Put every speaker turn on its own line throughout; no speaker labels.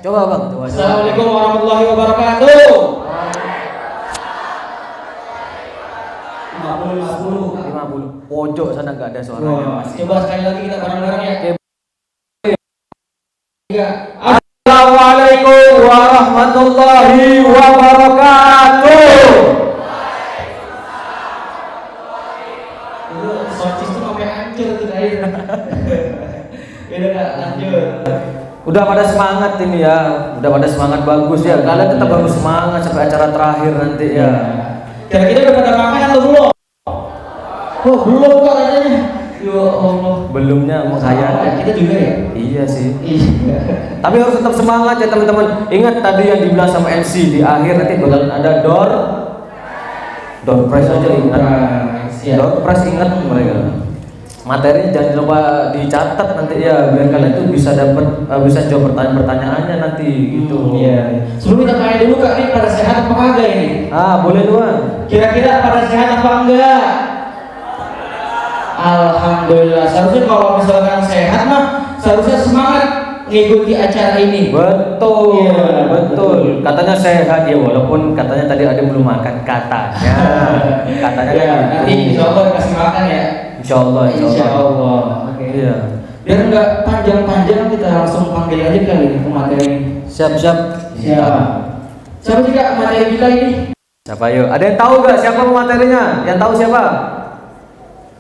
Coba Bang, coba.
Assalamualaikum warahmatullahi wabarakatuh.
50. Pojok sana nggak ada suaranya.
Coba sekali lagi kita bareng-bareng ya.
Assalamualaikum warahmatullahi wabarakatuh.
Itu sosis tuh sampai hancur tuh air. Udah nggak lanjut.
Udah pada semangat ini ya, udah pada semangat bagus ya. Kalian tetap harus semangat sampai acara terakhir nanti ya.
Kira-kira udah pada makan atau belum? Oh belum kok katanya. Ya Allah.
Belumnya menghayati.
Kita juga ya.
Iya sih.
Iya.
Tapi harus tetap semangat ya teman-teman. Ingat tadi yang dibilang sama MC di akhir nanti bakalan ada door prize aja ingat. Door prize ingat mereka. Materi jangan lupa dicatat nanti ya biar kalian tuh bisa jawab pertanyaannya nanti gitu.
Iya. Sebelum kita tanya dulu Kak, ini pada sehat apa enggak ini?
Boleh doang.
Kira-kira pada sehat apa enggak? Alhamdulillah. Seharusnya kalau misalkan sehat mah seharusnya semangat mengikuti acara ini.
Betul,
ya,
betul. Katanya sehat ya walaupun katanya tadi ada belum makan katanya. Katanya
ya,
kan
nanti insya Allah dikasih makan ya.
Insya Allah.
Oke.
Iya.
Biar nggak panjang-panjang kita langsung panggil aja kali ini ke materi.
Siap.
Siapa juga materi kita ini?
Siapa yuk? Ada yang tahu nggak siapa materinya? Yang tahu siapa?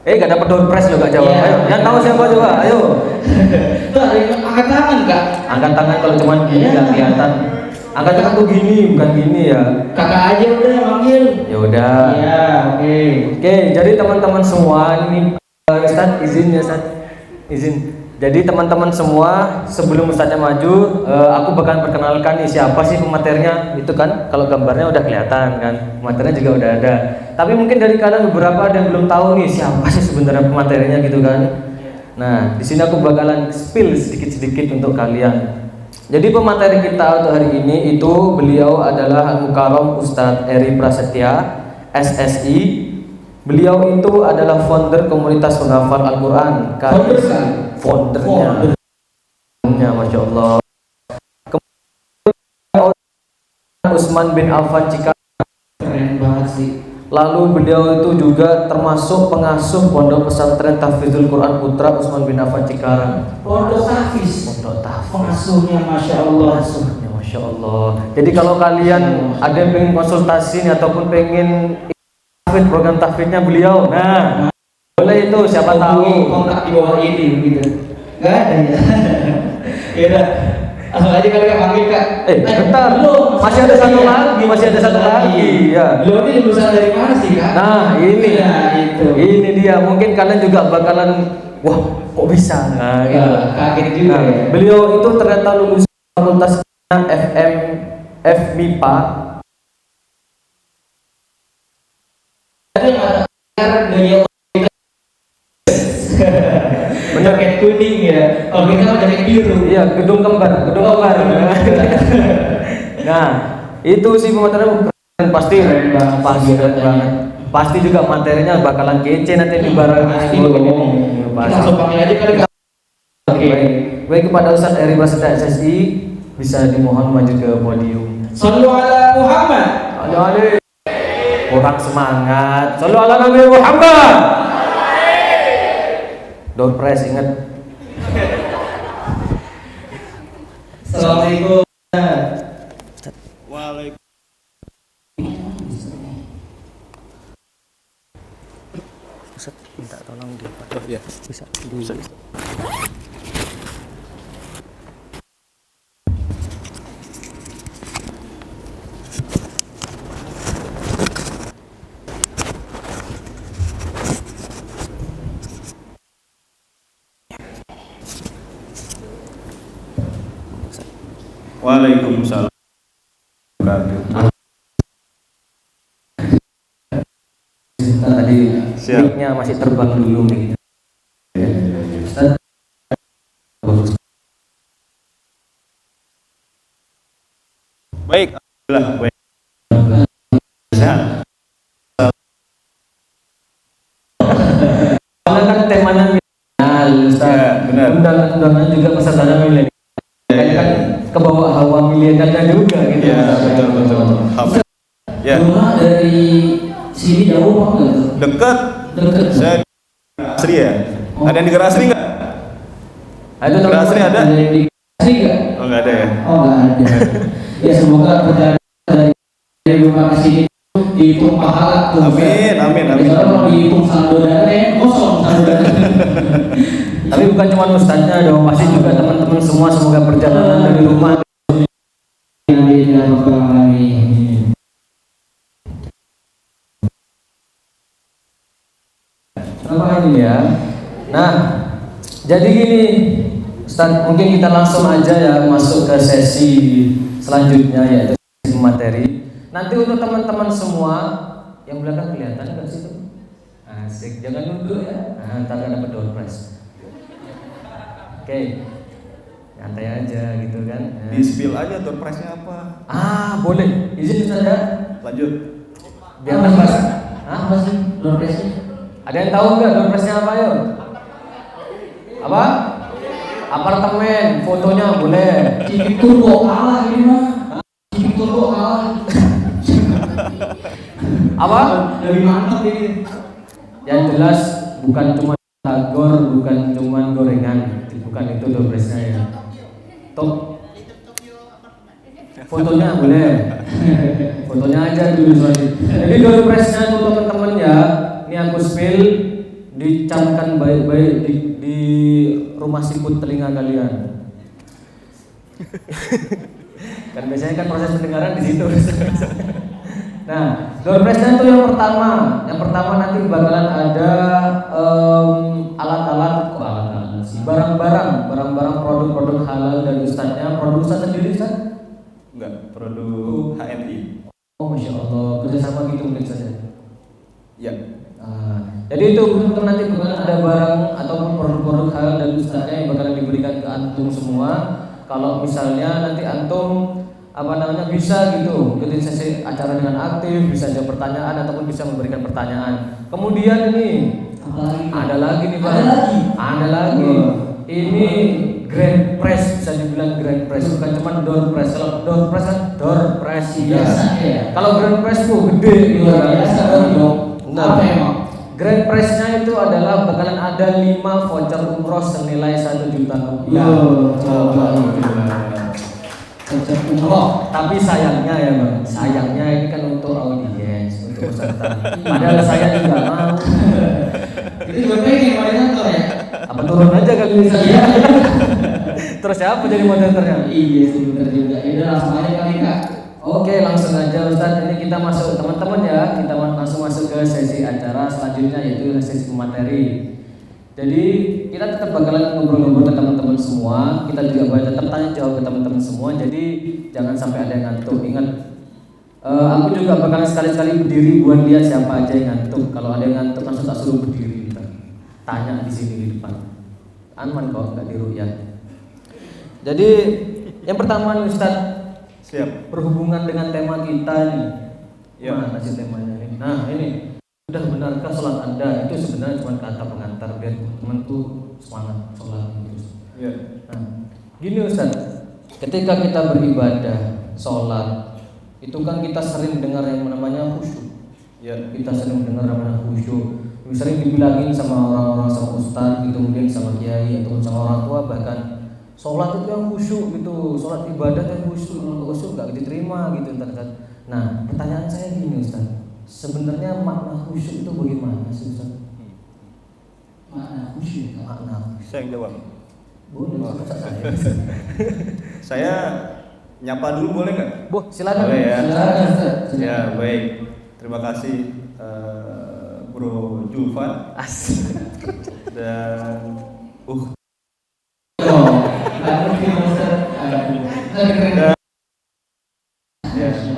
Gak dapat door prize lo gak jawab.
Yeah.
Ayo, yang tahu siapa coba? Ayo.
Tuh ada yang angkat tangan Kak.
Angkat tangan kalau cuma gini
Yeah.
nggak kelihatan. Angkat tangan tuh gini, bukan gini ya.
Kakak aja udah yang manggil.
Ya udah.
Iya, oke.
Oke, jadi teman-teman semua ini Ustaz izin ya Ustaz. Izin. Jadi teman-teman semua sebelum Ustaznya maju, aku bakal perkenalkan nih siapa sih pematerinya. Itu kan kalau gambarnya udah kelihatan kan, pematerinya juga udah ada. Tapi mungkin dari kalian beberapa ada yang belum tahu nih siapa sih sebenarnya pematerinya gitu kan. Nah, di sini aku bakalan spill sedikit-sedikit untuk kalian. Jadi pemateri kita untuk hari ini itu beliau adalah Al-Mukarram Ustadz Eri Prasetya, SSI. Beliau itu adalah founder komunitas penghafal Al-Quran. Foundernya, Masya Allah. Kemudian Utsman bin Affan Cikarang.
Keren banget sih.
Lalu beliau itu juga termasuk pengasuh Pondok Pesantren Tahfidzul Quran Putra Utsman bin Affan Cikarang.
Pondok Tahfiz. Pengasuhnya Masya Allah.
Masya Allah. Jadi kalau kalian ada yang pengen konsultasi ataupun pengen program tahfidznya beliau, nah boleh itu siapa tahu
kontak di bawah ini gitu. Gak ada ya. Ya udah, langsung aja kali Kak panggil Kak.
Bentar, masih ada satu lagi, ya.
Beliau ini lulusan dari mana sih Kak?
Nah ini, ini dia. Mungkin kalian juga bakalan, wah kok bisa? Nah, gitu.
Kaget juga. Ya.
Beliau itu ternyata lulusan fakultas FMIPA.
Gaya bener kayak kuning ya. Kalau kita mah jaket biru.
Iya, gedung kembar. Nah, itu sih pematerinya pasti banget. Pasti juga materinya bakalan kece nanti di barang.
Kita langsung panggil aja kali.
Oke. Baik kepada Ustadz Eri Prasetya SSI bisa dimohon maju ke podium.
Shallu ala Muhammad.
Kurang semangat. Shallu ala Nabi Muhammad. Door prize ingat.
Assalamualaikum.
Waalaikumsalam.
Ustaz, minta tolong di
Ya.
bisa.
Waalaikumsalam.
Tadi
Siap.
mic-nya masih terbang dulu nih. Ustaz.
Baik, alhamdulillah. Baik. Sehat.
Karena kan temanya milenial, Ustaz.
Ya, benar.
Undangan-undangan juga pesertanya milenial. Kayaknya kan ke bawah hawa melihatnya juga gitu.
Iya, betul. Hafal. Ya,
Rumah dari sini jauh apa enggak tuh?
dekat.
Dekat.
Saya di Asri ya. Ada yang di Asri nggak?
Ayo
Di
teman-teman.
Asri ada?
Ada yang di Asri nggak?
Oh, nggak ada ya.
Oh nggak ada. Ya semoga perjalanan dari rumah ke sini dihitung pahala tuh.
Amin.
Kalau mau dihitung saldo dana kosong saldo dana.
Tapi bukan cuma ustadznya dong, pasti juga teman-teman semua semoga perjalanan dari rumah.
Amin ya rabbal alamin.
Apa ini ya? Nah, jadi gini, Ustaz, mungkin kita langsung aja ya masuk ke sesi selanjutnya yaitu sesi materi. Nanti untuk teman-teman semua yang belakang kelihatan nggak sih tuh? Asik, jangan nunduk ya. Nah, ntar nggak dapat door prize. Oke, nyantai aja gitu kan. Nah.
Di spill aja door prize-nya apa?
Boleh. Izin Ustaz ya.
Lanjut.
Biar pas.
Apa sih door prize-nya?
Ada yang tahu nggak door prize-nya apa yuk? Apa? Apartemen, fotonya boleh.
Civic Turbo kalah ini mah. Civic Turbo kalah.
Apa?
Lebih mantap ini.
Yang jelas bukan cuma tagor, bukan cuma gorengan, bukan itu door prize-nya ya. Top. Fotonya boleh. Fotonya aja dulu soalnya. Jadi door prize-nya tuh teman-teman ya. Ini aku spill, dicamkan baik-baik di rumah siput telinga kalian. Kan biasanya kan proses pendengaran di situ. Nah, door prize-nya itu yang pertama. Yang pertama nanti bakalan ada alat-alat sih, barang-barang produk-produk halal dari ustadznya. Produk ustadz sendiri Ustaz?
Enggak, produk HMI.
Oh, masya Allah, kerjasama gitu mungkin saja.
Ya.
Jadi itu teman-teman nanti bakalan ada barang ataupun produk-produk halal dari ustadznya yang bakalan diberikan ke antum semua. Kalau misalnya nanti antum bisa gitu ikutin sesi acara dengan aktif, bisa jawab pertanyaan ataupun bisa memberikan pertanyaan. Kemudian ini ada lagi nih Pak. Ada lagi. Ini grand prize, bisa dibilang grand prize, bukan cuma door prize. Kalau door prize kan door prize
Biasa ya.
Kalau grand prize tuh gede gitu
Luar biasa dong.
Nah,
Apa emang?
grand prize-nya itu adalah bakalan ada 5 voucher umroh senilai 1 juta rupiah.
Coba voucher umroh.
Tapi sayangnya ya Bang, sayangnya ini kan untuk audiens, untuk peserta. Padahal saya tidak mau.
Itu juga pengen moderator ya.
Apa turun aja kali ini saya. Terus siapa jadi moderatornya?
Iya sih benar juga. Ya udah langsung aja kali Kak.
Oke, langsung aja Ustaz. Ini kita masuk teman-teman ya. Kita langsung masuk ke sesi acara selanjutnya yaitu sesi materi. Jadi kita tetap bakalan ngobrol-ngobrol ke teman-teman semua. Kita juga bakal tetap tanya jawab ke teman-teman semua. Jadi jangan sampai ada yang ngantuk. Ingat, aku juga bakalan sekali-sekali berdiri buat lihat siapa aja yang ngantuk. Kalau ada yang ngantuk langsung tak suruh berdiri. Tanya di sini di depan. Aman kok, nggak diruyat. Jadi yang pertama nih Ustaz.
Siap.
Berhubungan dengan tema kita nih.
Ya.
Mana sih temanya ini? Nah ini, sudah benarkah sholat Anda itu sebenarnya cuma kata pengantar biar teman tuh semangat sholat terus.
Ya.
Nah, gini Ustaz, ketika kita beribadah, sholat, itu kan kita sering dengar yang namanya khusyuk.
Ya.
Kita sering dengar namanya khusyuk. Sering dibilangin sama orang-orang, sama ustaz gitu, mungkin sama kiai ataupun sama orang tua bahkan sholat itu yang khusyuk gitu, sholat ibadah yang khusyuk, khusyuk nggak diterima gitu ntar. Nah pertanyaan saya gini Ustaz, sebenarnya makna khusyuk itu bagaimana sih Ustaz?
Makna khusyuk.
Makna
Saya yang jawab.
boleh Ustaz saya.
Saya nyapa dulu boleh nggak?
Silakan.
Boleh ya.
Silakan Ustaz.
Ya baik. Terima kasih Bro Julfan
Asik.
dan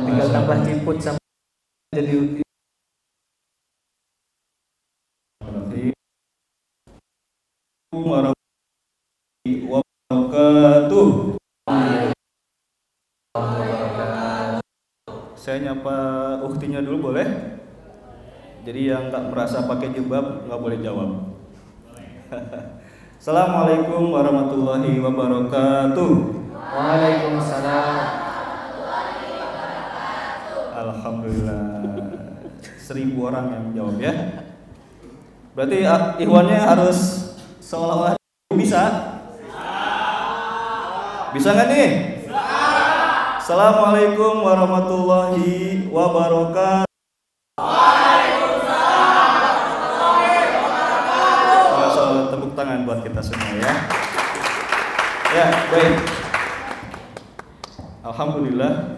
Tinggal tambah ciput sama jadi
warahmatullahi wabarakatuh. Saya nyapa uktinya dulu boleh? Jadi yang nggak merasa pakai jilbab nggak boleh jawab. Assalamualaikum warahmatullahi wabarakatuh.
Waalaikumsalam
Alhamdulillah 1000 orang yang menjawab ya. Berarti ikhwannya harus seolah-olah bisa. Bisa nggak nih? Assalamualaikum warahmatullahi wabarakatuh. Tepuk tangan buat kita semua ya. Ya, baik. Alhamdulillah.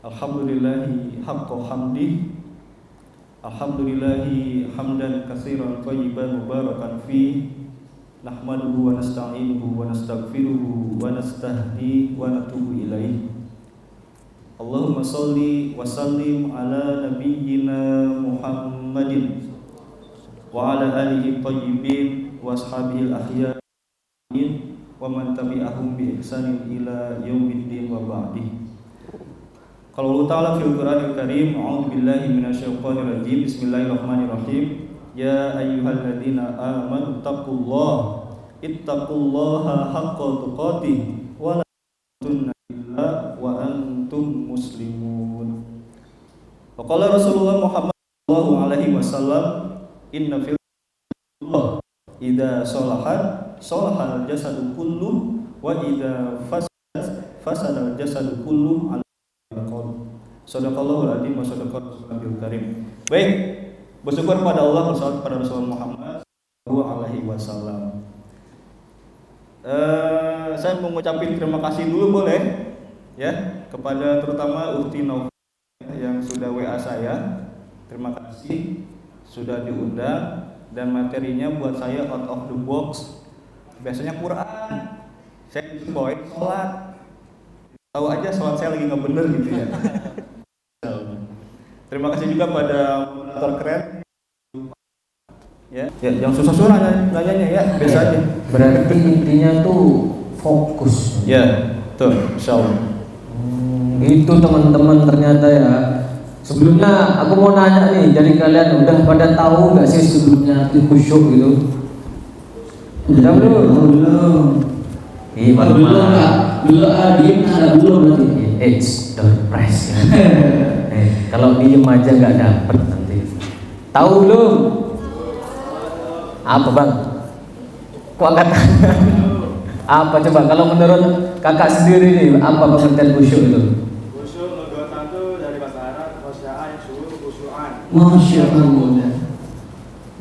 Alhamdulillahi haqqa hamdi. Alhamdulillahi hamdan katsiran thayyiban mubarakan fi. Nahmaduhu wa nasta'inuhu wa nastaghfiruhu wa nastahdi wa natubu ilaih. Allahumma sholli wa sallim ala nabiyyina Muhammadin wa ala alihi thayyibin wa ashabihi al-ahyain wa man tabi'ahum bi ihsanin ila yaumiddin wa ba'di. Qala Allah Ta'ala fil Qur'anil Karim, a'udzu billahi minasyaitonir rajim. Bismillahirrahmanirrahim. Ya ayyuhalladzina amanu ittaqullaha haqqa tuqatih wa la tamutunna illa wa antum muslimun. Wa qala Rasulullah Muhammad sallallahu alaihi wasallam, inna fil Allah idza salahal jasadu kullu wa idza fasadal jasadu kullu ala qaul. Shadaqallahul adzim wa shadaqal rasulul karim. Baik, bersyukur pada Allah, bersalawat pada Rasulullah Muhammad sallallahu alaihi wasallam. Saya mau ngucapin terima kasih dulu boleh ya kepada terutama Ukti Nova yang sudah WA saya. Terima kasih sudah diundang dan materinya buat saya out of the box. Biasanya Quran, saya bawain sholat. Tahu aja sholat saya lagi nggak bener gitu ya. Terima kasih juga pada moderator keren. Ya, yang susah-susah nanyanya ya, biasa aja.
Berarti intinya tuh fokus.
Ya, tuh, insyaallah.
Itu teman-teman ternyata ya. Sebelumnya aku mau nanya nih, jadi kalian udah pada tahu nggak sih sebelumnya itu khusyuk gitu? Udah belum?
Belum.
Belum
Kak. Belum diem ada belum berarti.
Don't press. Kalau diem aja nggak dapet nanti. Tahu belum? Apa bang? Kok angkat tangan? Apa coba kalau menurut kakak sendiri nih, apa pengertian khusyuk itu?
Khusyuk menurut itu dari bahasa Arab khusyu'an, khusyu'an.
Masya Allah.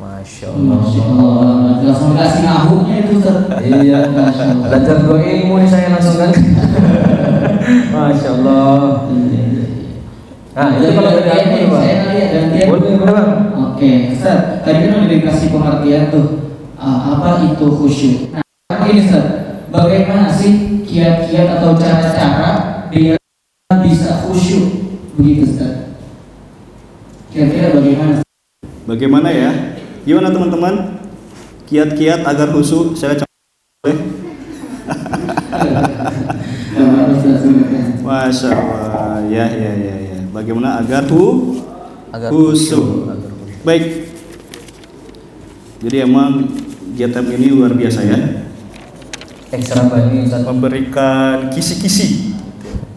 Masya Allah.
Masya Allah. Langsung kasih nahumnya itu Ustaz.
Iya.
Masya Allah.
Belajar dua ilmu nih saya langsung kan. Masya Allah. Nah itu kalau dari aku nih bang.
Saya lihat gantian.
Boleh bang.
Oke, Ustaz. Tadi kan udah dikasih pengertian tuh apa itu khusyuk. Nah, ini Ustaz, bagaimana sih kiat-kiat atau cara-cara biar bisa khusyuk begitu Ustaz? Kira-kira bagaimana?
Bagaimana ya? Gimana teman-teman? Kiat-kiat agar khusyuk saya coba boleh? Masya Allah. Ya. Bagaimana agar khusyuk? Baik. Jadi emang GTM ini luar biasa ya.
Ekstra bani Ustaz.
Memberikan kisi-kisi.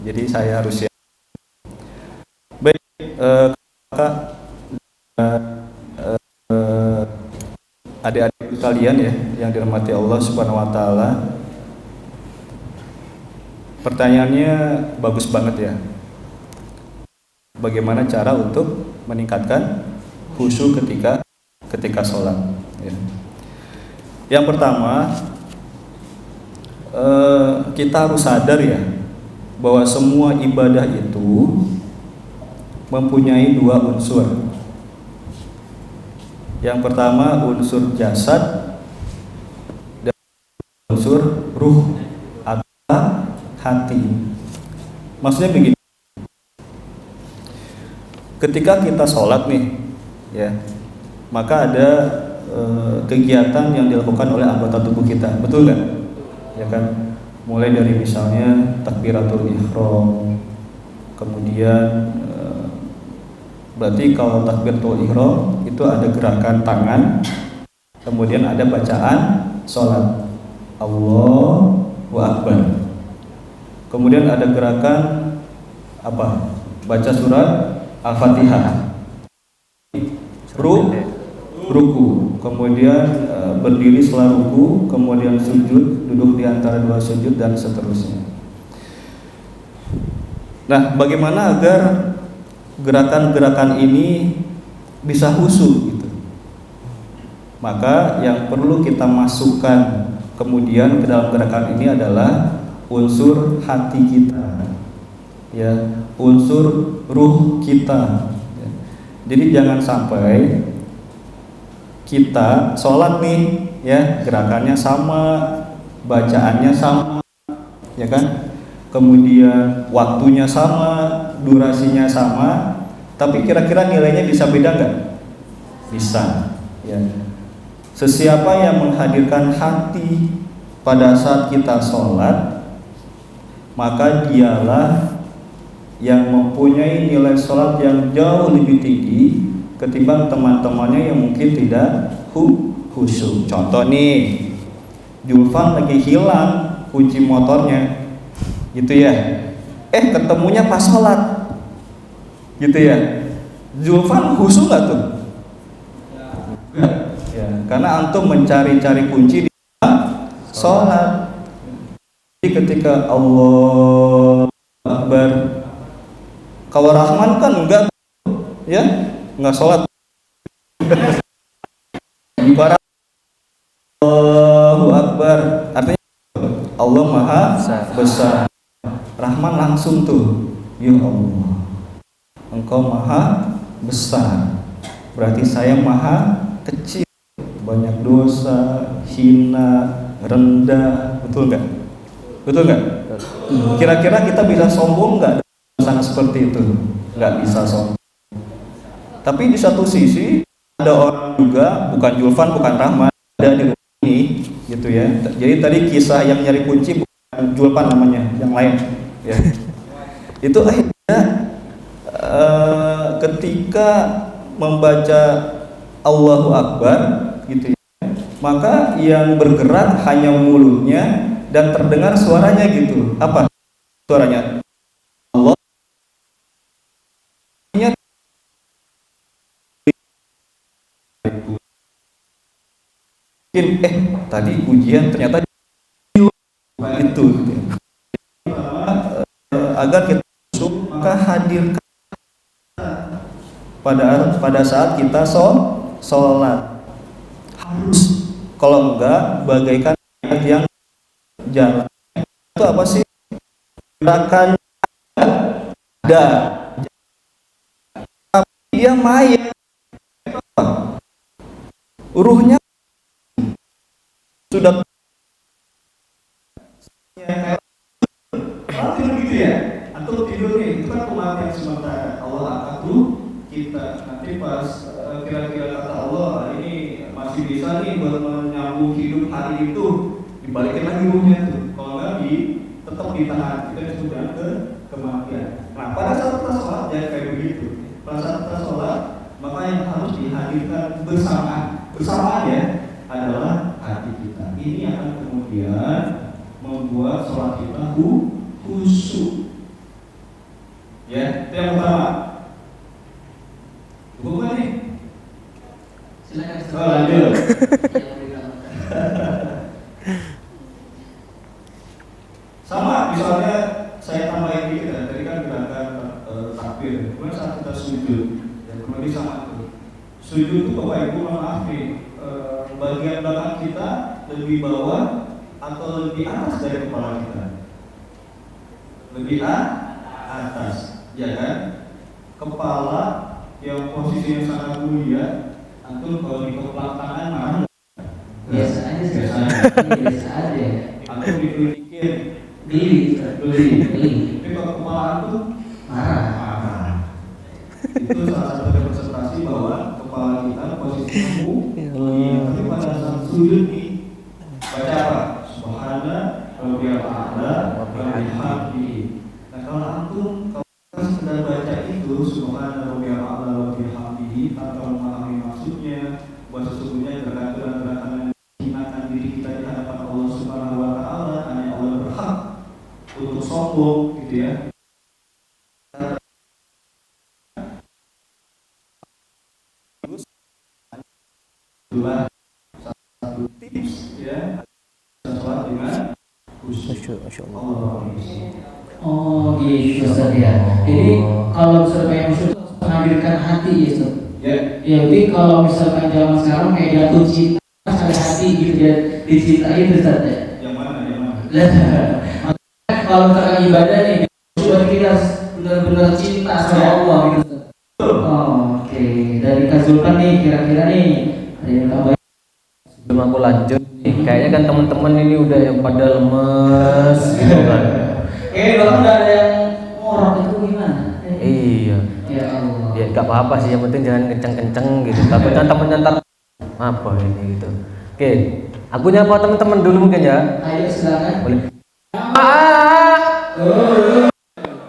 Jadi saya harus ya. Baik, kakak, adik-adik kalian ya yang dirahmati Allah Subhanahu wa taala. Pertanyaannya bagus banget ya. Bagaimana cara untuk meningkatkan khusyuk ketika sholat ya. Yang pertama, kita harus sadar ya bahwa semua ibadah itu mempunyai dua unsur. Yang pertama unsur jasad dan unsur ruh atau hati. Maksudnya begini, ketika kita sholat nih ya, maka ada kegiatan yang dilakukan oleh anggota tubuh kita, betul nggak? Ya kan, mulai dari misalnya takbiratul ihram, kemudian berarti kalau takbiratul ihram itu ada gerakan tangan, kemudian ada bacaan sholat Allahu Akbar, kemudian ada gerakan apa? Baca surat Al-Fatihah. Ruku, kemudian berdiri setelah ruku, kemudian sujud, duduk di antara dua sujud dan seterusnya. Nah, bagaimana agar gerakan-gerakan ini bisa khusyuk gitu? Maka yang perlu kita masukkan kemudian ke dalam gerakan ini adalah unsur hati kita, ya, unsur ruh kita. Ya. Jadi jangan sampai kita sholat nih, ya, gerakannya sama, bacaannya sama, ya kan? Kemudian waktunya sama, durasinya sama, tapi kira-kira nilainya bisa beda nggak? Bisa, ya. Sesiapa yang menghadirkan hati pada saat kita sholat, maka dialah yang mempunyai nilai sholat yang jauh lebih tinggi ketimbang teman-temannya yang mungkin tidak khusyuk. Contoh nih, Julfan lagi hilang kunci motornya, gitu ya. Ketemunya pas sholat, gitu ya. Julfan khusyuk nggak tuh? Ya, karena antum mencari-cari kunci di sholat. Jadi ketika Allah Akbar, kalau Rahman kan enggak, ya. Nggak sholat. Ibarat Allahu Akbar, artinya Allah Maha Besar. Rahman langsung tuh, ya Allah, Engkau Maha Besar. Berarti saya Maha kecil, banyak dosa, hina, rendah. Betul nggak? Betul nggak? Kira-kira kita bisa sombong nggak dengan seperti itu? Nggak bisa sombong. Tapi di satu sisi ada orang juga, bukan Julfan, bukan Rahman, ada di rumah ini, gitu ya. Jadi tadi kisah yang nyari kunci bukan Julfan namanya, yang lain. Ya. Itu akhirnya ketika membaca Allahu Akbar, gitu ya, maka yang bergerak hanya mulutnya dan terdengar suaranya gitu. Apa suaranya? Allah. Mungkin tadi ujian ternyata itu gitu. Agar kita suka hadirkan pada saat kita sholat. Harus, kalau enggak bagaikan yang jalan. Itu apa sih? Gerakan ada, tapi dia mayat. Ruhnya sudah tidur gitu ya, atau tidur nih, itu kan kematian sementara. Allah angkat tuh kita, nanti pas kira-kira kata Allah ini masih bisa nih buat menyambung hidup hari itu, dibalikin lagi ruhnya tuh. Kalau nggak tetap ditahan, kita sudah ke kematian. Nah, pada saat kita sholat jangan kayak begitu. Pada saat kita sholat, maka yang harus dihadirkan bersamaan ya adalah hati kita. Ini akan kemudian membuat sholat kita khusyuk. Ya, itu yang pertama. Cukup kan nih?
Silakan.
Lanjut. Sama, misalnya saya tambahin dikit ya. Tadi kan gerakan takbir. Kemudian saat kita sujud, ya kemudian sama itu. Sujud itu Bapak Ibu maaf nih, bagian belakang kita lebih bawah atau lebih atas dari kepala kita? Lebih atas, ya kan? Kepala yang posisinya sangat mulia, antum kalau dikeplak tangan marah?
Biasa aja. Biasa aja.
Antum dikelilinkin,
Geli.
tapi kalau kepala antum marah. Itu salah satu representasi bahwa kepala kita posisinya mulia. Tapi pada saat sujud nih, baca apa? Subhana rabbiyal a'la wa bihamdihi. Nah, kalau antum kalau sedang baca itu Subhana rabbiyal a'la wa bihamdihi tanpa memahami maksudnya, bahwa sesungguhnya gerakan-gerakan yang menghinakan diri kita di hadapan Allah Subhanahu wa taala, hanya Allah berhak untuk sombong, gitu ya. itulah satu tips ya sholat dengan khusyuk. Allah.
Oh gitu Ustaz ya. Jadi kalau misalnya khusyuk menghadirkan hati ya Ustaz.
Ya.
Ya jadi kalau misalkan zaman sekarang kayak jatuh cinta ada hati gitu ya, dicintai itu Ustaz ya.
Yang mana?
Kalau misalkan ibadah nih, khusyuk kita benar-benar cinta sama Allah gitu Ustaz. Oh, oke. Dari Kak Zulfan nih kira-kira nih ada yang tambah.
Sebelum aku lanjut nih, kayaknya kan teman-teman ini udah yang pada lemes gitu kan.
Kalau udah ada yang ngorok itu gimana?
Iya.
Ya Allah.
Ya nggak apa-apa sih, yang penting jangan kenceng-kenceng gitu. Takutnya temennya ntar apa ini gitu. Oke, aku nyapa teman-teman dulu mungkin ya.
Ayo silakan.
Boleh.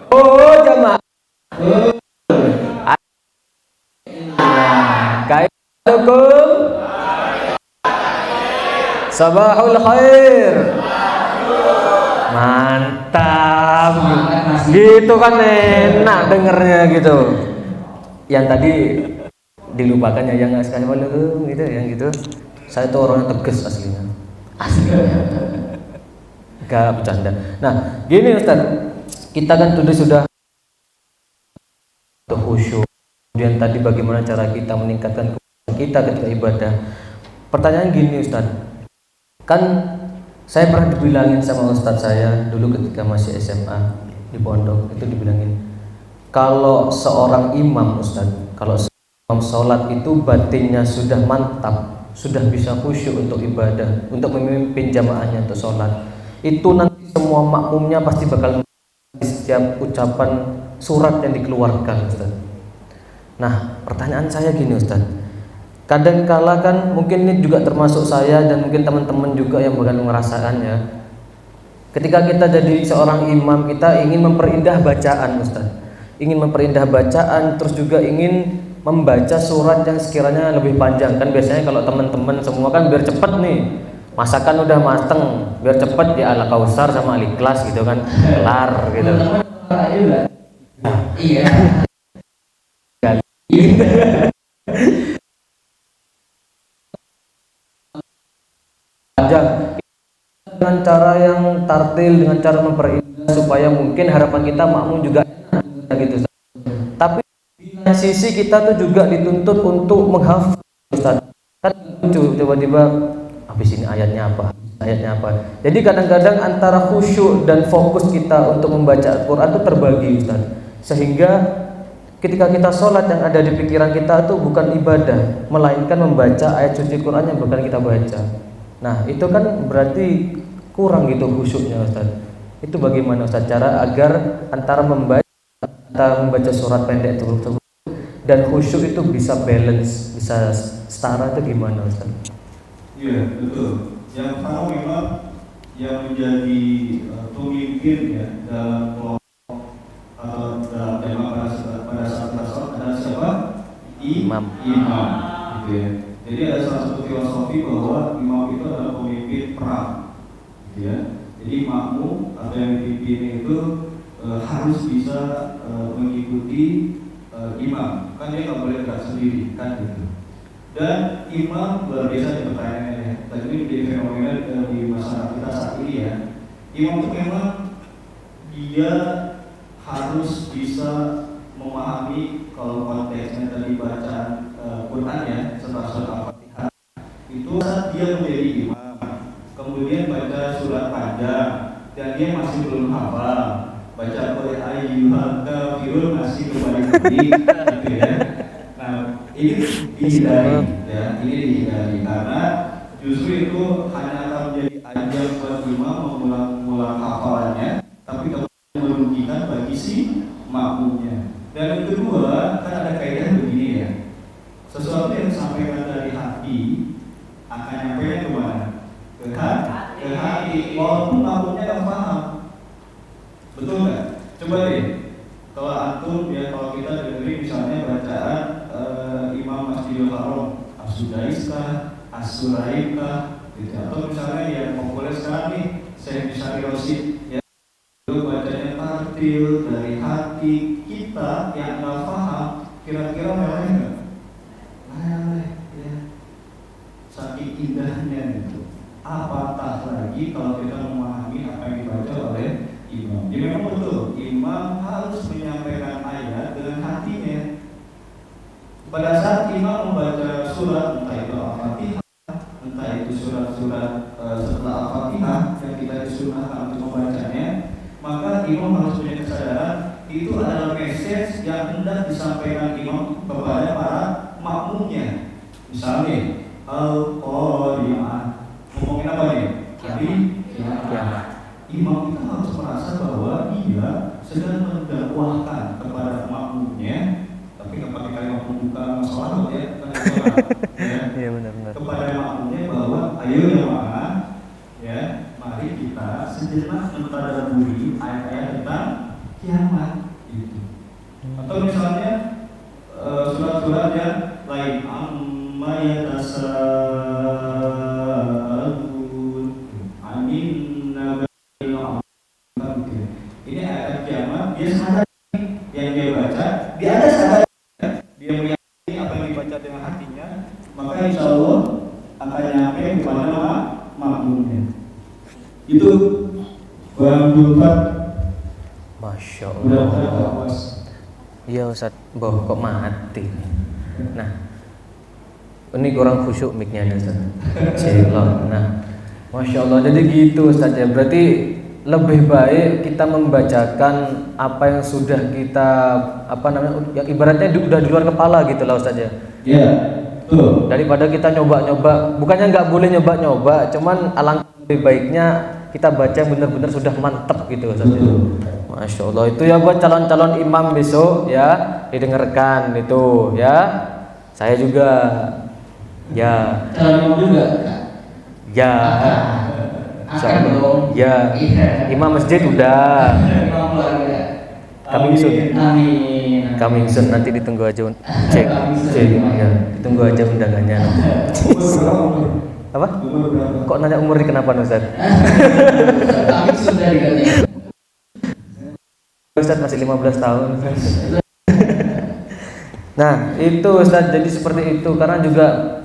Oh, jamaah. Kailakum. Sabahul khair. Mantap. Gitu kan enak dengernya gitu. Yang tadi dilupakan ya, yang assalamualaikum gitu, yang gitu. Saya tuh orangnya tegas aslinya. Gak bercanda. Nah, gini Ustaz, kita kan sudah khusyuk. Kemudian tadi bagaimana cara kita meningkatkan khusyuk kita ketika ibadah. Pertanyaan gini Ustaz, kan saya pernah dibilangin sama Ustaz saya dulu ketika masih SMA di pondok, itu dibilangin kalau seorang imam Ustaz, kalau imam sholat itu batinnya sudah mantap, sudah bisa khusyuk untuk ibadah, untuk memimpin jamaahnya untuk sholat, itu nanti semua makmumnya pasti bakal di setiap ucapan surat yang dikeluarkan Ustaz. Nah, pertanyaan saya gini Ustaz, kadangkala kan mungkin ini juga termasuk saya dan mungkin teman-teman juga yang bakal ngerasakannya. Ketika kita jadi seorang imam, kita ingin memperindah bacaan Ustaz, ingin memperindah bacaan, terus juga ingin membaca surat yang sekiranya lebih panjang. Kan biasanya kalau teman-teman semua kan biar cepet nih, masakan udah mateng, biar cepet ya Al Kausar sama Al Ikhlas gitu kan, kelar gitu.
Iya.
Panjang dengan cara yang tartil, dengan cara memperindah supaya mungkin harapan kita makmum juga enak gitu. Tapi di sisi kita tuh juga dituntut untuk menghafal Ustaz. Kan lucu, tiba-tiba habis ini ayatnya apa? Jadi kadang-kadang antara khusyuk dan fokus kita untuk membaca Al-Quran itu terbagi Ustaz. Sehingga ketika kita sholat yang ada di pikiran kita itu bukan ibadah, melainkan membaca ayat suci Quran yang bakal kita baca. Nah itu kan berarti kurang gitu khusyuknya Ustaz. Itu bagaimana Ustaz cara agar antara membaca surat pendek tersebut dan khusyuk itu bisa balance, bisa setara, itu gimana Ustaz?
Iya betul. Yang pertama memang yang menjadi pemimpin ya dalam kelompok atau dalam tema pada saat sholat adalah siapa? Imam. Gitu ya. Jadi ada salah satu filosofi bahwa imam itu adalah pemimpin perang, gitu ya. Jadi makmum atau yang dipimpin itu harus bisa mengikuti imam. Kan dia nggak boleh gerak sendiri, kan gitu. Dan imam luar biasa di pertanyaannya. Tadi ini menjadi fenomena di masyarakat kita saat ini ya. Imam itu memang dia harus bisa memahami kalau konteksnya tadi bacaan Quran ya, setelah surat Al-Fatihah itu saat dia menjadi imam, kemudian baca surat panjang dan dia masih belum hafal, baca qul ayyuhal kafirun masih kembali gitu ya. Nah ini dihindari ya, ini dihindari karena justru itu hanya akan menjadi ajang buat imam mengulang hafalannya, tapi kemudian merugikan bagi si makmumnya. Dan yang kedua, kan ada kaidah begini ya, sesuatu yang disampaikan dari hati akan nyampe ke mana? Ke hati, walaupun makmumnya nggak paham. Betul nggak? Coba deh, kalau antum ya, kalau kita dengerin misalnya bacaan Imam Masjidil Haram, As-Sudaiskah, As-Suraikah, gitu. Atau misalnya yang populer sekarang nih, Syekh Bisari Rosid, ya, itu bacanya tartil dari hati. Kita yang nggak paham, kira-kira meleleh nggak? Meleleh, ya. apatah lagi kalau kita memahami apa yang dibaca oleh imam. Jadi memang betul, imam harus menyampaikan ayat dengan hatinya. Pada saat imam membaca surat, entah itu Al-Fatihah, entah itu surat-surat setelah Al-Fatihah yang kita disunahkan untuk membacanya, maka imam harus punya kesadaran itu adalah message yang hendak disampaikan imam kepada para makmumnya. Misalnya Al-Qari'ah, ngomongin apa nih? Hari kiamat. Imam itu harus merasa bahwa dia sedang mendakwahkan kepada makmumnya, tapi nggak pakai kalimat pembuka masalah ya,
Iya benar-benar.
kepada makmumnya bahwa ayo jamaah, ya, mari kita sejenak mentadaburi ayat-ayat tentang kiamat. Gitu. Atau misalnya surat-surat yang lain, amma yatasaalun anin nabail azim. Ini ayat kiamat, dia sadar yang dia baca, dia ada sadar, dia meyakini apa yang dibaca dengan hatinya, maka insya Allah akan nyampe kepada makmumnya. Itu Bang Julfat.
Masya
Mudah-mudahan
Allah.
puas.
Iya Ustaz, boh kok mati. Nah, ini kurang khusyuk mic-nya nih Ustaz. Celok. Nah, Masya Allah. Jadi gitu Ustaz ya. Berarti lebih baik kita membacakan apa yang sudah kita yang ibaratnya udah di luar kepala gitu lah Ustaz ya.
Ya, betul.
Daripada kita nyoba-nyoba, bukannya nggak boleh nyoba-nyoba, cuman alangkah lebih baiknya kita baca benar-benar sudah mantap gitu Ustaz. Masya Allah, itu ya buat calon-calon imam besok ya, didengarkan itu ya. Saya juga ya.
Calon imam juga.
Ya.
Akan dong.
Ya.
Iya.
Imam masjid udah.
Imam keluarga.
Coming soon.
Amin.
Coming soon, nanti ditunggu aja cek. Ya, ditunggu aja undangannya. Apa? Kok nanya umur di kenapa Ustaz?
Amin sudah dikatakan.
Ustaz masih 15 tahun. Nah, itu Ustaz, jadi seperti itu. Karena juga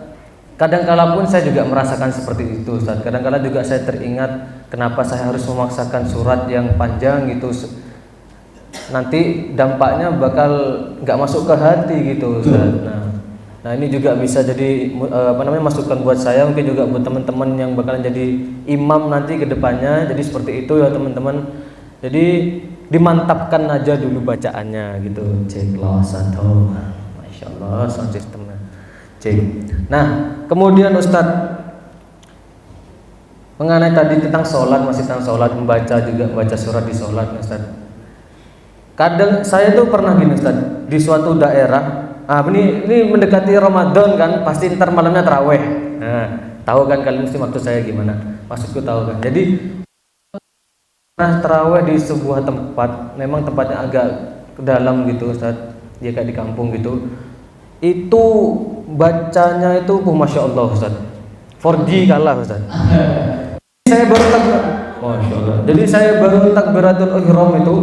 kadang-kala pun saya juga merasakan seperti itu Ustaz. Kadang-kala juga saya teringat kenapa saya harus memaksakan surat yang panjang gitu. Nanti dampaknya bakal nggak masuk ke hati gitu Ustaz. Nah ini juga bisa jadi masukan buat saya, mungkin juga buat teman-teman yang bakalan jadi imam nanti ke depannya. Jadi seperti itu ya teman-teman. Jadi dimantapkan aja dulu bacaannya gitu. Cek satu. Masya Allah sound systemnya. Cek. Nah kemudian Ustadz, mengenai tadi tentang sholat, masih tentang sholat, membaca surat di sholat Ustadz. Kadang saya tuh pernah gini Ustadz, di suatu daerah, ini mendekati Ramadan kan, pasti ntar malamnya taraweh. Nah, tahu kan kalian mesti maksud saya gimana? Maksudku tahu kan. Jadi taraweh di sebuah tempat, memang tempatnya agak ke dalam gitu Ustaz, ya kayak di kampung gitu. Itu bacanya itu Masya Allah Ustaz, 4G kalah Ustaz. Saya baru Masya Allah. Jadi saya baru takbiratul ihram itu,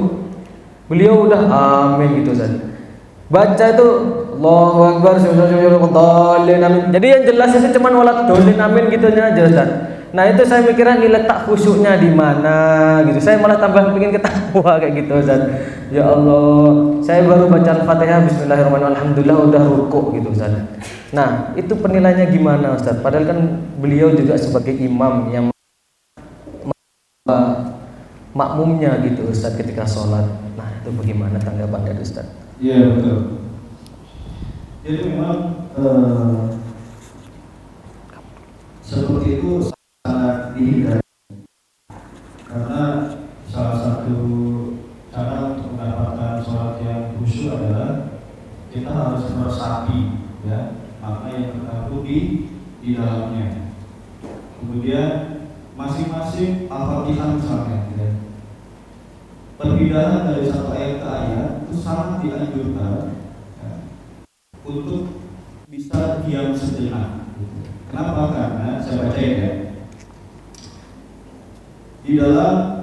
beliau udah amin gitu Ustaz. Baca itu Allahu Akbar, amin. Jadi yang jelasnya sih cuman walat dolin amin gitunya aja Ustaz. Nah itu saya mikirnya letak khusyuknya di mana gitu. Saya malah tambah pengen ketawa kayak gitu Ustaz. Ya Allah, saya baru baca Al-Fatihah bismillahirrahmanirrahim, alhamdulillah udah rukuk gitu Ustaz. Nah, itu penilaiannya gimana Ustaz? Padahal kan beliau juga sebagai imam yang makmumnya gitu Ustaz ketika sholat. Nah, itu bagaimana tanggapan dari Ustaz?
Iya betul. Jadi memang seperti itu sangat dihindari, karena salah satu cara untuk mendapatkan sholat yang khusyuk adalah kita harus meresapi ya makna yang terkandung di dalamnya. Kemudian masing-masing Al-Fatihah misalnya ya. Perbedaan dari satu ayat ke ayat itu sangat dianjurkan ya, untuk bisa diam sejenak. Kenapa? Karena saya baca ya, di dalam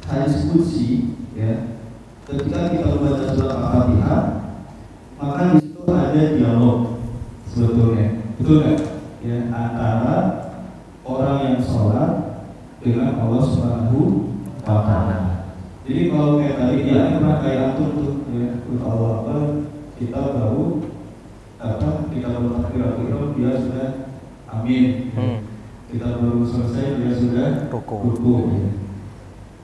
hadis qudsi ya, ketika kita membaca surat Al-Fatihah, maka di situ ada dialog sebetulnya, betul nggak? ya antara orang yang sholat dengan Allah Subhanahu wa Ta'ala. Jadi kalau kayak tadi dia pernah kayak antum tuh ya, Allah apa kita baru kita baru takbiratul dia sudah amin. Kita baru selesai dia sudah ruku. Ya.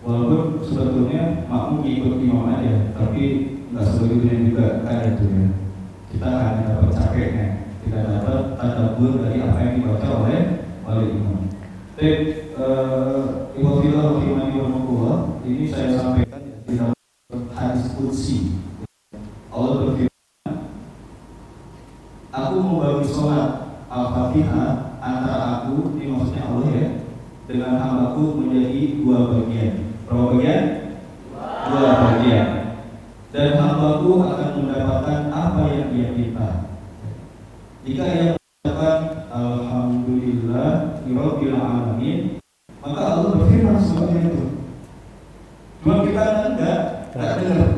Walaupun sebetulnya makmum ikut imam aja, tapi nggak sebegitunya juga kan itu ya. Kita hanya dapat capeknya, tidak dapat tadabbur dari apa yang dibaca oleh imam. Baik, Ibu Fila Rahimani Rahimahullah, ini saya sampaikan ya, di dalam hadis qudsi. Allah berfirman, aku membagi sholat Al-Fatihah antara aku, ini maksudnya Allah ya, dengan hambaku menjadi dua bagian. Berapa bagian? Dua bagian. Dan hambaku akan mendapatkan apa yang dia minta. Jika ia mengatakan Alhamdulillah Rabbil Alamin, maka Allah berfirman seperti itu. Cuma kita enggak dengar.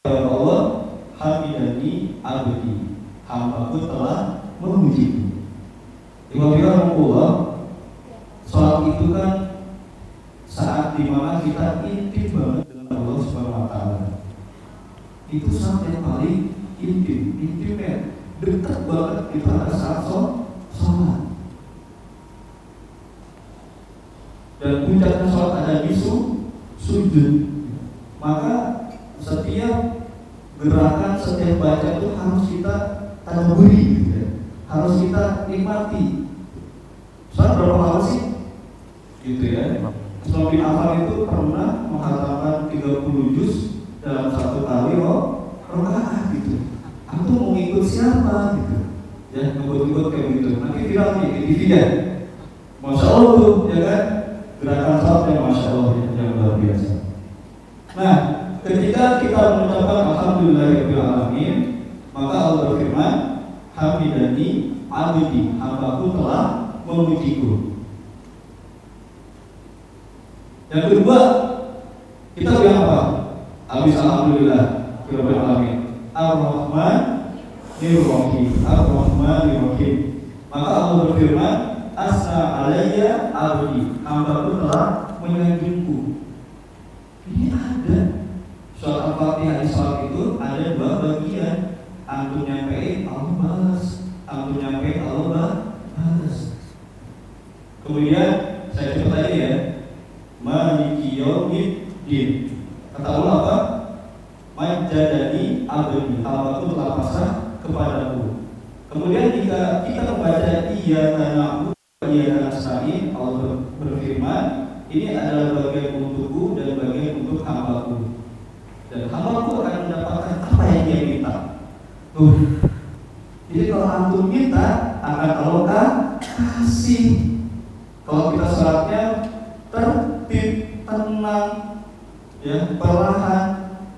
Ya Allah, hamidani abdi, hambaku telah memujiku. Ibadah Allah, sholat itu kan saat dimana kita intim banget dengan Allah Subhanahu Wa Taala. Itu saat yang paling intimate, dekat banget kita ada saat sholat. Dan puncaknya sholat ada di sujud. Maka setiap gerakan, setiap baca itu harus kita tadabburi, gitu ya. Harus kita nikmati. Sholat berapa lama sih? Gitu ya. Usman bin Affan itu pernah menghatamkan 30 juz dalam satu kali rakaat gitu. Aku mau ngikut siapa gitu. Ya, ngikut kayak gitu. Nanti viral nih di TV ya. Masya Allah tuh, ya kan? Gerakan sholatnya Masya Allah yang luar biasa. Nah, ketika kita mengucapkan Alhamdulillahirabbil alamin, maka Allah berfirman, hamidani abdi, hambaku telah memujiku. Yang kedua, kita bilang apa? Habis Alhamdulillah Rabbil alamin, Ar-Rahman Ar-Rahim, Ar-Rahman-Ar-Rahim. Maka Allah berfirman, asna alayya abdi, hambaku telah menyanjungku. Ini ada surat Al-Fatihah di sholat itu ada dua bagian. Antum nyampein Allah balas, antum nyampein Allah balas. Kemudian saya coba tadi ya, Maliki yaumiddin. Kata Allah apa? Majadani abdi, hambaku telah pasrah kepadaku. Kemudian jika kita membaca iyyaka na'budu wa iyyaka nasta'in, Allah berfirman, ini adalah bagian untukku dan bagian untuk hambaku. Dan hambaku akan mendapatkan apa yang dia minta. Tuh. Jadi kalau antum minta, akan Allah kasih. Kalau kita sholatnya tertib, tenang, ya, perlahan,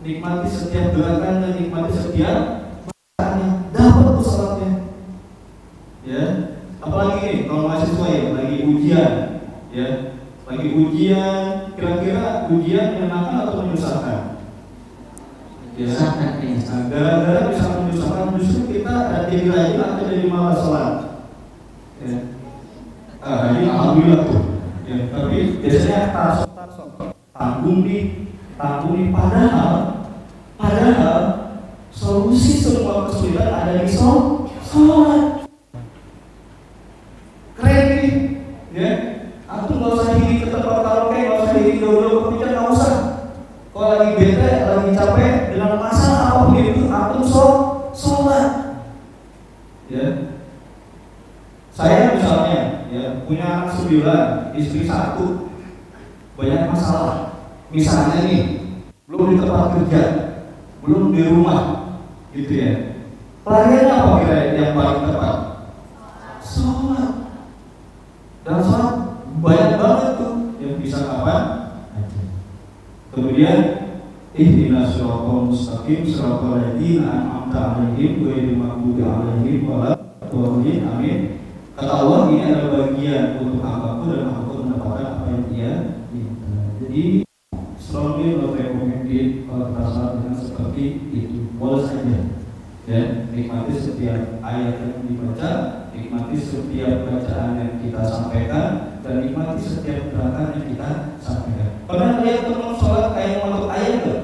nikmati setiap gerakan dan nikmati setiap bacaannya, dapat tuh sholatnya. Ya, apalagi nih kalau mahasiswa ya lagi ujian, ya. Lagi ujian, kira-kira ujian menyenangkan atau menyusahkan? Ya, nah, gara-gara bisa menyusahkan, justru kita hati lagi atau jadi malas sholat. Ya, ini alhamdulillah tuh. Ya, tapi biasanya tasok, tanggung nih. Padahal solusi semua kesulitan ada di sholat. Keren nih, ya. Aku nggak usah diri ke tempat karaoke, nggak usah diri dulu ke pijar, nggak usah. Kalau lagi bete, lagi capek dengan masalah apapun itu, aku sholat. Ya. Saya misalnya, ya, punya anak 9, istri 1, banyak masalah. Misalnya nih, belum di tempat kerja, belum di rumah, gitu ya. Pelariannya apa kira yang paling tepat? Sholat. Dan sholat banyak banget tuh yang bisa kapan aja. Kemudian ihdinas siratal mustaqim siratal ladzina an'amta 'alaihim ghairil maghdubi 'alaihim waladdallin. Amin. Kata Allah, ini adalah bagian untuk hambaku dan hambaku mendapatkan apa yang dia minta. Jadi strongly not recommended kalau kita salah dengan seperti itu. Boleh saja. Ya, nikmati setiap ayat yang dibaca, nikmati setiap bacaan yang kita sampaikan, dan nikmati setiap gerakan yang kita sampaikan. Pernah lihat teman sholat kayak masuk ayam gak?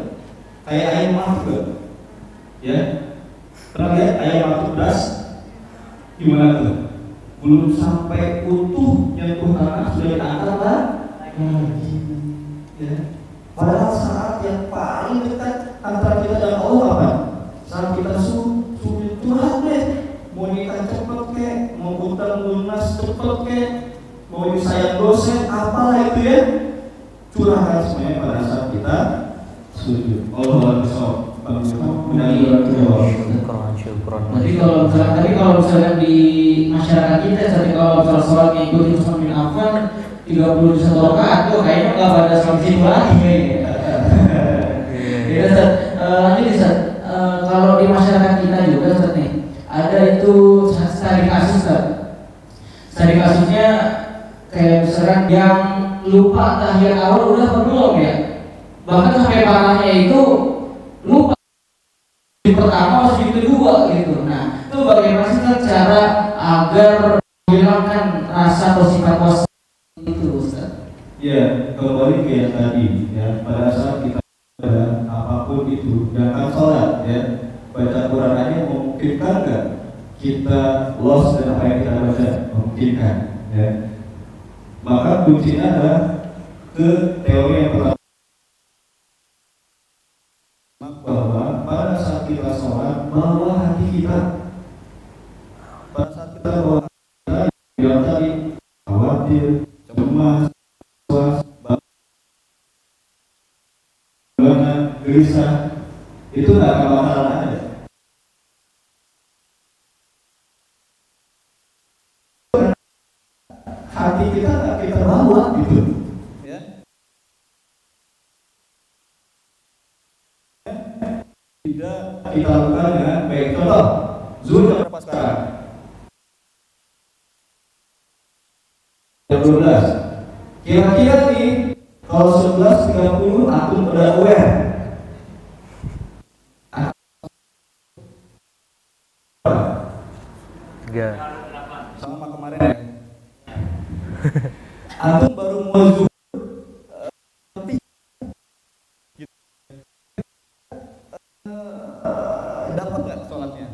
Kayak ayam masuk gak? Ya, pernah lihat ayam masuk beras? Gimana tuh? Belum sampai utuh nyentuh tanah sudah diangkat lah. Ya. Padahal saat yang paling dekat antara kita dan Allah apa? Saat kita sujud curhat deh, mau nikah cepet kek, mau utang lunas cepet kek, mau disayang dosen, apalah itu ya, curahkan semuanya pada saat kita sujud. Allah besok,
Jadi kalau misalkan di masyarakat kita, kalau misalnya sholat ngikutin Utsman bin Affan 31 rakaat tuh kayaknya nggak pada sholat situ lagi kayaknya. Ya Ustaz, lanjut Ustaz. Kalau di masyarakat kita juga Ustaz nih, ada itu studi kasus Ustaz. Studi kasusnya kayak misalkan yang lupa tahiyat awal udah belum ya? Bahkan sampai parahnya itu lupa di pertama atau di kedua gitu. Nah, itu bagaimana sih cara agar menghilangkan rasa atau sifat was itu Ustaz?
Ya, kembali ke yang tadi ya, pada saat kita apapun itu, jangan sholat ya, baca Quran aja memungkinkan nggak kita lost dan apa yang kita baca? Memungkinkan ya. Maka kuncinya adalah ke teori yang pertama, bahwa pada saat kita sholat bawa hati kita, pada saat kita bawa hati kita yang tadi khawatir, cemas, gelisah, itu nggak akan bakalan ada. Hati kita nggak kita bawa gitu, ya. Tidak kita lakukan dengan baik. Contoh, zuhur jam berapa sekarang? Jam 12. Kira-kira nih, kalau 11.30 aku udah aware. Sama kemarin ya. Antum baru mau zuhur dapat nggak sholatnya?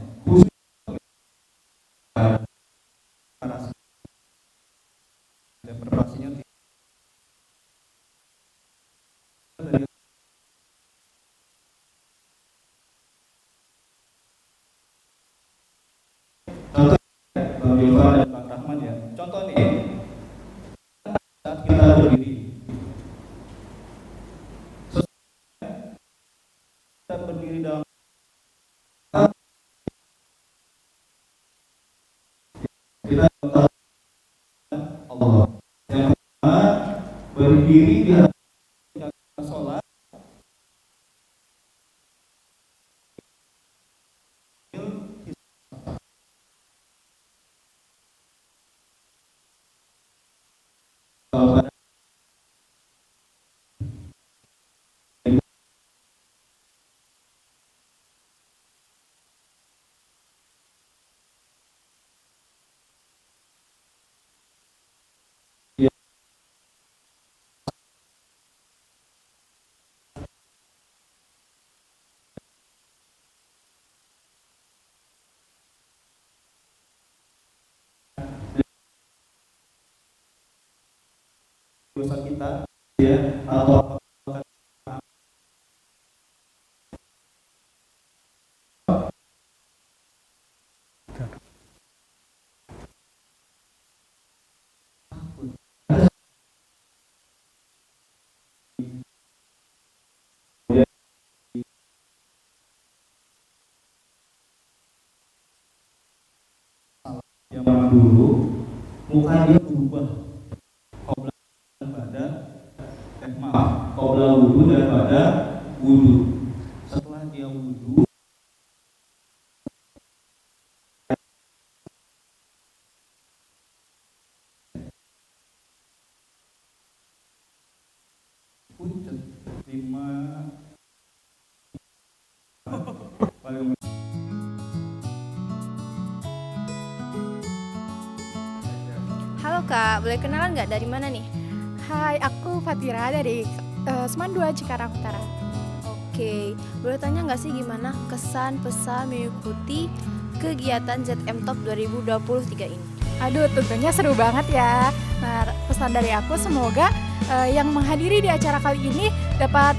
Depresinya contoh Bang Yulfan dan Bang Rahman ya. Contoh nih, saat kita berdiri, kita berdiri dalam kita Allah. Yang pertama, berdiri di hadapan sholat. Dosa kita ya, atau yang dulu muka dia berubah, qabla wudu dan pada wudu. Setelah dia wudu, puncet 5 paling
Kak, boleh kenalan nggak dari mana nih?
Hai, aku Fatira dari Seman 2 Cikarang Utara.
Oke, boleh tanya nggak sih gimana kesan pesan mengikuti kegiatan ZM Top 2023 ini?
Aduh, tentunya seru banget ya. Nah, pesan dari aku semoga yang menghadiri di acara kali ini dapat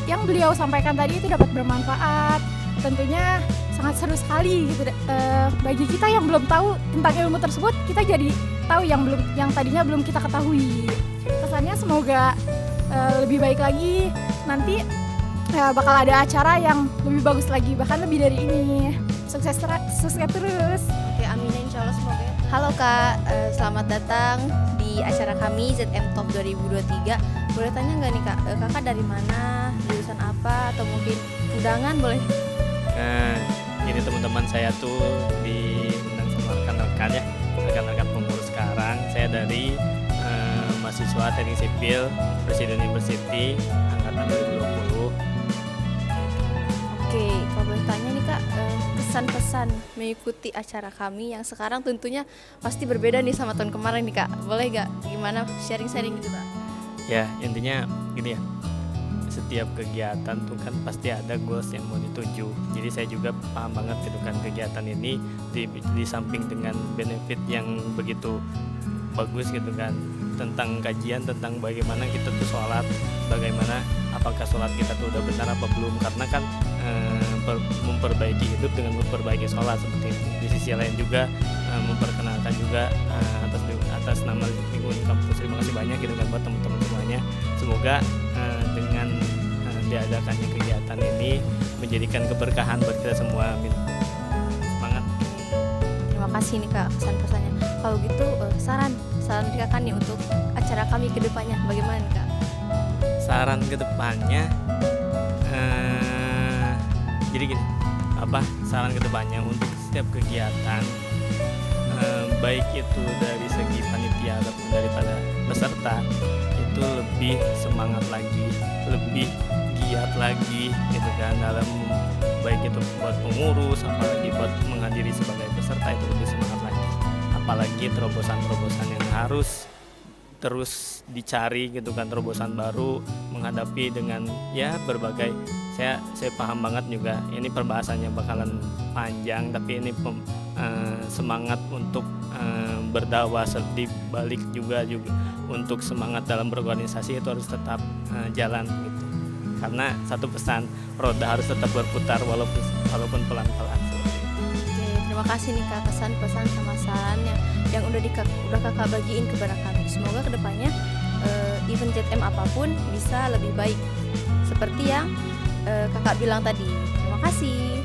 yang beliau sampaikan tadi itu dapat bermanfaat. Tentunya sangat seru sekali gitu. Bagi kita yang belum tahu tentang ilmu tersebut, kita jadi tahu yang tadinya belum kita ketahui. Pesannya semoga lebih baik lagi. Nanti bakal ada acara yang lebih bagus lagi, bahkan lebih dari ini. Sukses terus.
Oke, amin insya Allah semoga. Halo Kak, selamat datang di acara kami ZM Top 2023. Boleh tanya nggak nih Kak, kakak dari mana, jurusan apa, atau mungkin undangan boleh?
Nah, ini teman-teman saya tuh diundang sama rekan-rekan ya, rekan-rekan pengurus sekarang. Saya dari mahasiswa Teknik Sipil Presiden University angkatan 2020.
Oke, kalau boleh tanya nih Kak, kesan-pesan mengikuti acara kami yang sekarang tentunya pasti berbeda nih sama tahun kemarin nih Kak. Boleh nggak gimana sharing-sharing gitu Kak?
Ya, intinya gini ya. Setiap kegiatan tuh kan pasti ada goals yang mau dituju. Jadi saya juga paham banget gitu kan kegiatan ini di samping dengan benefit yang begitu bagus gitu kan, tentang kajian tentang bagaimana kita tuh sholat, bagaimana apakah sholat kita tuh udah benar apa belum, karena kan memperbaiki hidup dengan memperbaiki sholat seperti itu. Di sisi lain juga memperkenalkan juga atas nama lingkungan kampus, terima kasih banyak gitu kan buat teman-teman semuanya. Semoga dengan diadakannya kegiatan ini menjadikan keberkahan buat kita semua. Amin. Semangat.
Terima kasih nih Kak pesan-pesannya. Kalau gitu saran dari Kakak nih untuk acara kami ke depannya bagaimana nih Kak?
Saran ke depannya jadi gini, saran ke depannya untuk setiap kegiatan baik itu dari segi panitia ataupun daripada peserta itu lebih semangat lagi, lebih giat lagi gitu kan, dalam baik itu buat pengurus apalagi buat menghadiri sebagai peserta itu lebih semangat lagi, apalagi terobosan-terobosan yang harus terus dicari gitu kan, terobosan baru menghadapi dengan ya berbagai, saya paham banget juga ini perbahasannya bakalan panjang, tapi ini semangat untuk berdakwah di balik juga untuk semangat dalam berorganisasi itu harus tetap jalan gitu. Karena satu pesan, roda harus tetap berputar walaupun pelan-pelan.
Oke, terima kasih nih Kak kesan pesan sama sarannya yang udah Kakak bagiin kepada kami. Semoga kedepannya event ZM apapun bisa lebih baik seperti yang Kakak bilang tadi. Terima kasih.